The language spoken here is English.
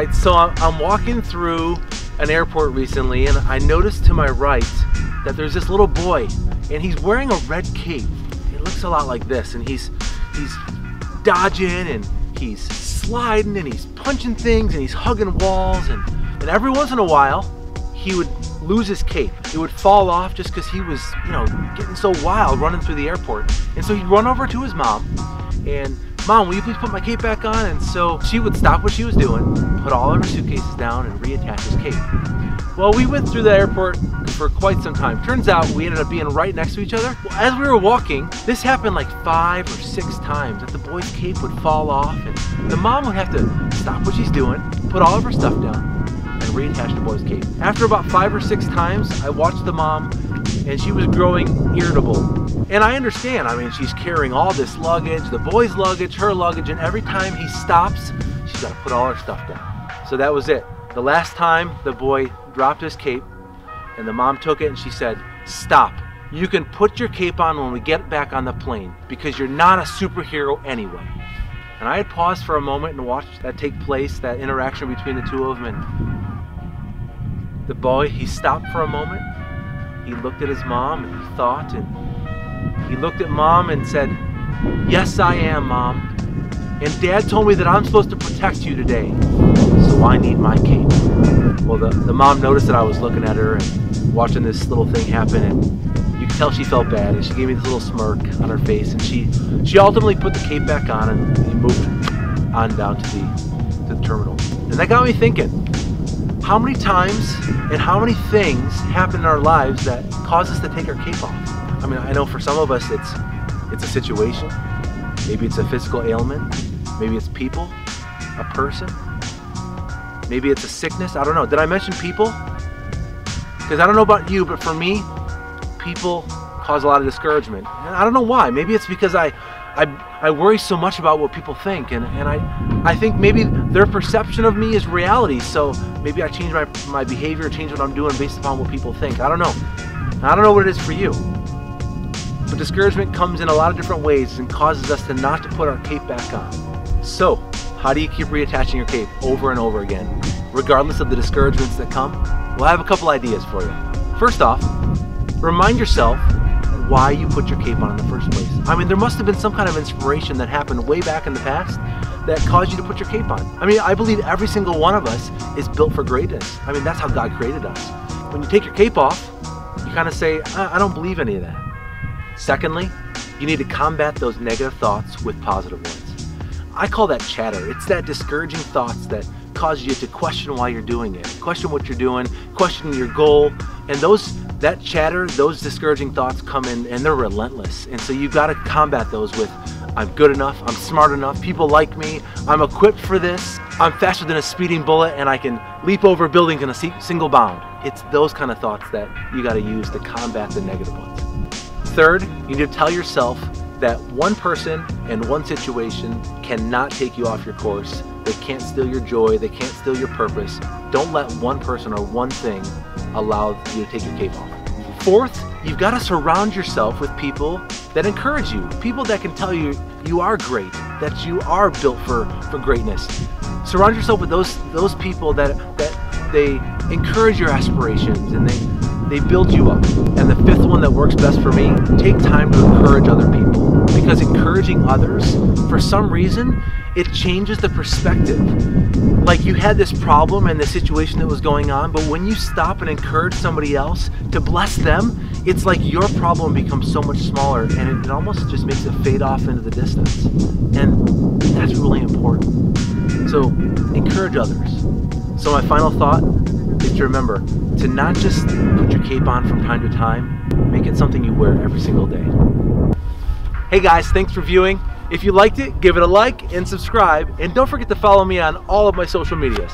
right, so I'm walking through an airport recently, and I noticed to my right that there's this little boy, and he's wearing a red cape. It looks a lot like this, and he's dodging, and he's sliding, and he's punching things, and he's hugging walls, and every once in a while he would lose his cape. It would fall off just because he was, you know, getting so wild running through the airport. And so he'd run over to his mom and, "Mom, will you please put my cape back on?" And so she would stop what she was doing, put all of her suitcases down, and reattach his cape. Well, we went through the airport for quite some time. Turns out we ended up being right next to each other. Well, as we were walking, this happened like 5 or 6 times, that the boy's cape would fall off, and the mom would have to stop what she's doing, put all of her stuff down, and reattach the boy's cape. After about 5 or 6 times, I watched the mom, and she was growing irritable. And I understand, I mean, she's carrying all this luggage, the boy's luggage, her luggage, and every time he stops, she's got to put all her stuff down. So that was it. The last time the boy dropped his cape, and the mom took it and she said, "Stop. You can put your cape on when we get back on the plane, because you're not a superhero anyway." And I had paused for a moment and watched that take place, that interaction between the two of them, and the boy, he stopped for a moment, he looked at his mom and he thought, and he looked at Mom and said, "Yes, I am, Mom. And Dad told me that I'm supposed to protect you today, so I need my cape." Well, the mom noticed that I was looking at her and watching this little thing happen, and you could tell she felt bad, and she gave me this little smirk on her face, and she ultimately put the cape back on, and we moved on down to the terminal. And that got me thinking, how many times and how many things happen in our lives that cause us to take our cape off? I mean, I know for some of us it's a situation, maybe it's a physical ailment, maybe it's people, a person, maybe it's a sickness. I don't know. Did I mention people? Because I don't know about you, but for me, people cause a lot of discouragement. And I don't know why. Maybe it's because I worry so much about what people think, and I think maybe their perception of me is reality, so maybe I change my behavior, change what I'm doing based upon what people think. I don't know. I don't know what it is for you. But discouragement comes in a lot of different ways and causes us to not to put our cape back on. So, how do you keep reattaching your cape over and over again, regardless of the discouragements that come? Well, I have a couple ideas for you. First off, remind yourself why you put your cape on in the first place. I mean, there must have been some kind of inspiration that happened way back in the past that caused you to put your cape on. I mean, I believe every single one of us is built for greatness. I mean, that's how God created us. When you take your cape off, you kind of say, I don't believe any of that. Secondly, you need to combat those negative thoughts with positive ones. I call that chatter. It's that discouraging thoughts that cause you to question why you're doing it, question what you're doing, question your goal, and that chatter, those discouraging thoughts come in and they're relentless. And so you've got to combat those with, I'm good enough, I'm smart enough, people like me, I'm equipped for this, I'm faster than a speeding bullet, and I can leap over buildings in a single bound. It's those kind of thoughts that you got to use to combat the negative ones. Third, you need to tell yourself that one person and one situation cannot take you off your course. They can't steal your joy, they can't steal your purpose. Don't let one person or one thing allow you to take your cape off. Fourth, you've got to surround yourself with people that encourage you, people that can tell you you are great, that you are built for greatness. Surround yourself with those people that they encourage your aspirations and they build you up. And the fifth one that works best for me, take time to encourage other people. Because encouraging others, for some reason, it changes the perspective. Like you had this problem and the situation that was going on, but when you stop and encourage somebody else to bless them, it's like your problem becomes so much smaller, and it almost just makes it fade off into the distance. And that's really important. So encourage others. So my final thought is to remember to not just put your cape on from time to time, make it something you wear every single day. Hey guys, thanks for viewing. If you liked it, give it a like and subscribe, and don't forget to follow me on all of my social medias.